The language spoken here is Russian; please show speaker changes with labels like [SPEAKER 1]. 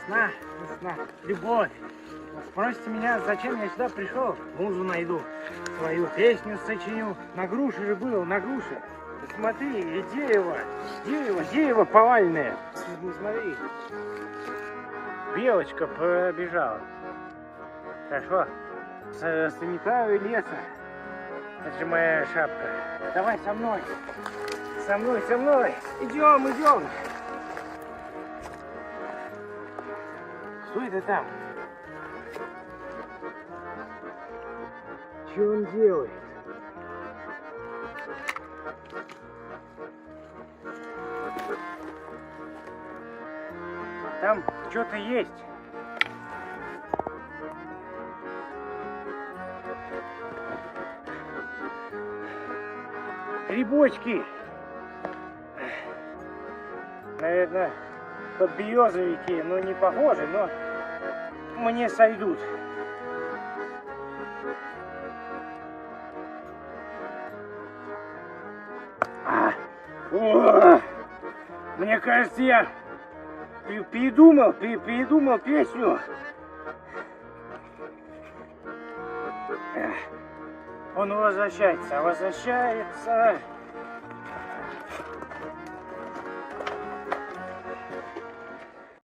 [SPEAKER 1] весна, любовь. Вот спросите меня, зачем я сюда пришел? Музу найду, свою песню сочиню. На груше же был, на груше. Посмотри, и дерево повальное. Не смотри. Белочка пробежала. Хорошо. Санитарию леса. Это же моя шапка. Давай со мной. Со мной. Идем. Что это там? Что он делает? Там что-то есть. Грибочки. Наверное, подберезовики, но не похожи, но мне сойдут. Мне кажется, я передумал песню. Он возвращается.